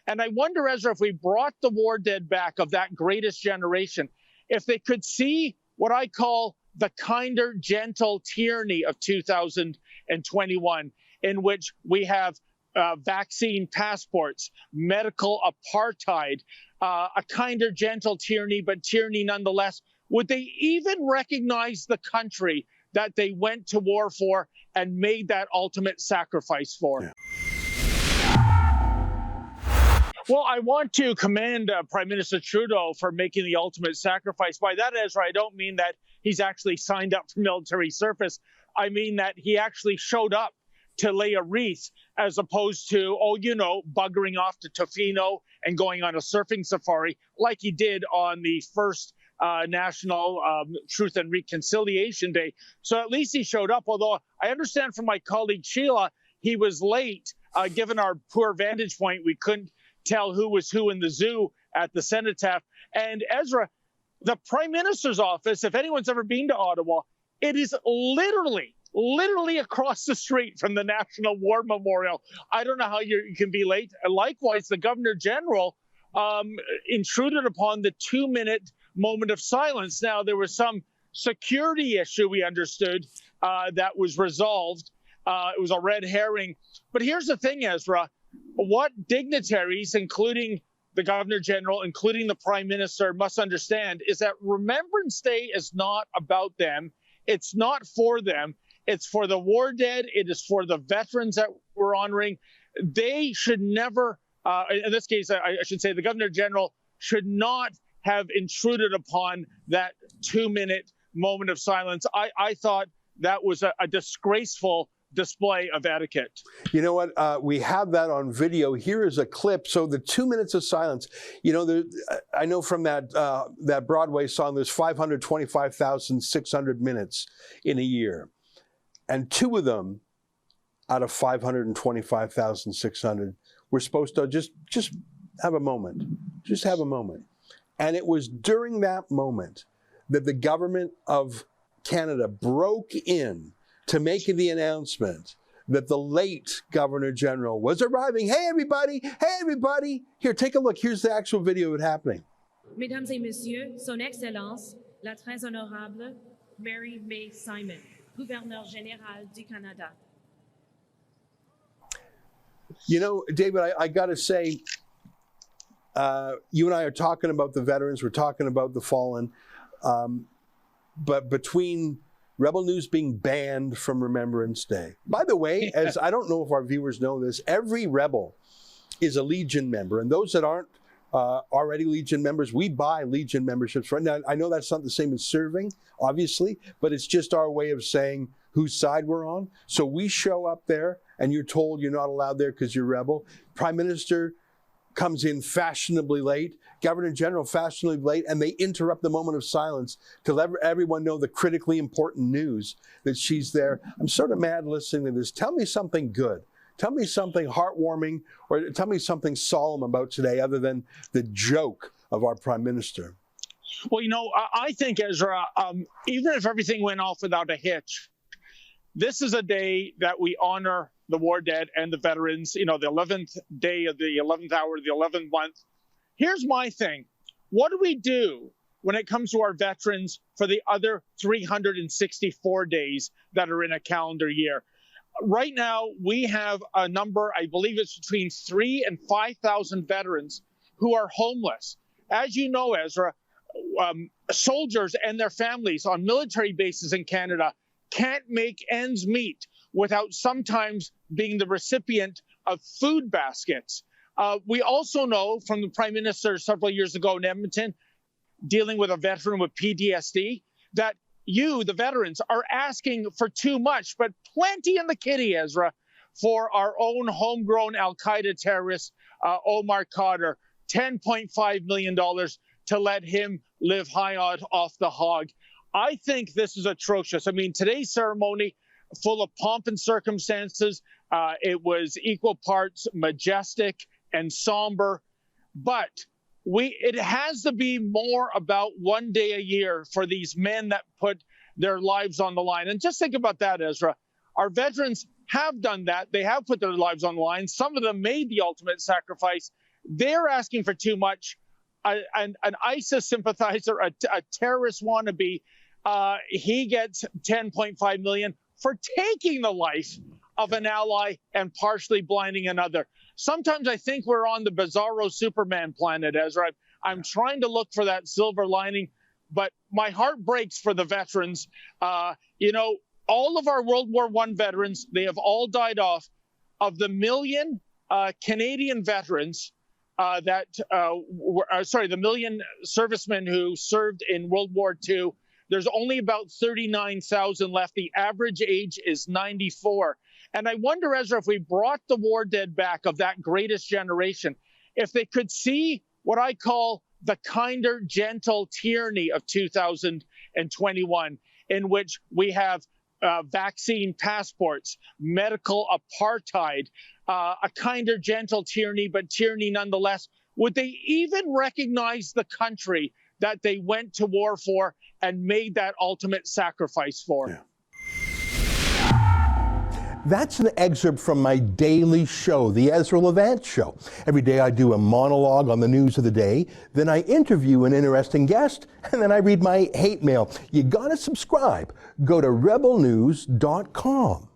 And I wonder, Ezra, if we brought the war dead back of that greatest generation, if they could see what I call the kinder, gentle tyranny of 2021, in which we have vaccine passports, medical apartheid, a kinder, gentle tyranny, but tyranny nonetheless. Would they even recognize the country that they went to war for and made that ultimate sacrifice for? Yeah. Well, I want to commend Prime Minister Trudeau for making the ultimate sacrifice. By that, Ezra, I don't mean that he's actually signed up for military service. I mean that he actually showed up to lay a wreath as opposed to, buggering off to Tofino and going on a surfing safari like he did on the first National Truth and Reconciliation Day. So at least he showed up, although I understand from my colleague Sheila, he was late. Given our poor vantage point, we couldn't tell who was who in the zoo at the cenotaph. And Ezra, the Prime Minister's office, if anyone's ever been to Ottawa, it is literally across the street from the National War Memorial. I don't know how you can be late. Likewise, the Governor General intruded upon the 2-minute moment of silence. Now, there was some security issue, we understood, that was resolved. It was a red herring. But here's the thing, Ezra. What dignitaries, including the Governor General, including the Prime Minister, must understand is that Remembrance Day is not about them. It's not for them. It's for the war dead. It is for the veterans that we're honoring. They should never, in this case, I should say the Governor General should not have intruded upon that 2-minute moment of silence. I thought that was a disgraceful display of etiquette. You know what? We have that on video. Here is a clip. So the 2 minutes of silence. I know from that Broadway song, there's 525,600 minutes in a year, and 2 of them out of 525,600 we're supposed to just have a moment. Just have a moment. And it was during that moment that the government of Canada broke in to make the announcement that the late Governor General was arriving. Hey, everybody! Hey, everybody! Here, take a look. Here's the actual video of it happening. Mesdames et Messieurs, Son Excellence, la très honorable Mary May Simon, Gouverneur Général du Canada. You know, David, I got to say, you and I are talking about the veterans. We're talking about the fallen. But between Rebel News being banned from Remembrance Day. By the way, as I don't know if our viewers know this, every Rebel is a Legion member. And those that aren't already Legion members, we buy Legion memberships. Right now, I know that's not the same as serving, obviously, but it's just our way of saying whose side we're on. So we show up there and you're told you're not allowed there because you're Rebel. Prime Minister comes in fashionably late, Governor General fashionably late, and they interrupt the moment of silence to let everyone know the critically important news that she's there. I'm sort of mad listening to this. Tell me something good. Tell me something heartwarming, or tell me something solemn about today other than the joke of our Prime Minister. Well, I think, Ezra, even if everything went off without a hitch, this is a day that we honor the war dead and the veterans, the 11th day of the 11th hour, the 11th month. Here's my thing. What do we do when it comes to our veterans for the other 364 days that are in a calendar year? Right now, we have a number, I believe it's between 3,000 and 5,000 veterans who are homeless. As you know, Ezra, soldiers and their families on military bases in Canada can't make ends meet without sometimes being the recipient of food baskets. We also know from the Prime Minister several years ago in Edmonton, dealing with a veteran with PTSD, that you, the veterans, are asking for too much, but plenty in the kitty, Ezra, for our own homegrown al-Qaeda terrorist, Omar Khadr, $10.5 million to let him live high off the hog. I think this is atrocious. I mean, today's ceremony, full of pomp and circumstances. It was equal parts majestic and somber, but it has to be more about one day a year for these men that put their lives on the line. And just think about that, Ezra. Our veterans have done that. They have put their lives on the line. Some of them made the ultimate sacrifice. they're asking for too much. An ISIS sympathizer, a terrorist wannabe, he gets 10.5 million for taking the life of an ally and partially blinding another. Sometimes I think we're on the bizarro Superman planet, Ezra. I'm trying to look for that silver lining, but my heart breaks for the veterans. All of our World War I veterans, they have all died off. Of the million Canadian veterans the million servicemen who served in World War II, there's only about 39,000 left. The average age is 94. And I wonder, Ezra, if we brought the war dead back of that greatest generation, if they could see what I call the kinder, gentle tyranny of 2021, in which we have vaccine passports, medical apartheid, a kinder, gentle tyranny, but tyranny nonetheless. Would they even recognize the country that they went to war for and made that ultimate sacrifice for? Yeah. That's an excerpt from my daily show, the Ezra Levant Show. Every day I do a monologue on the news of the day, then I interview an interesting guest, and then I read my hate mail. You gotta subscribe. Go to rebelnews.com.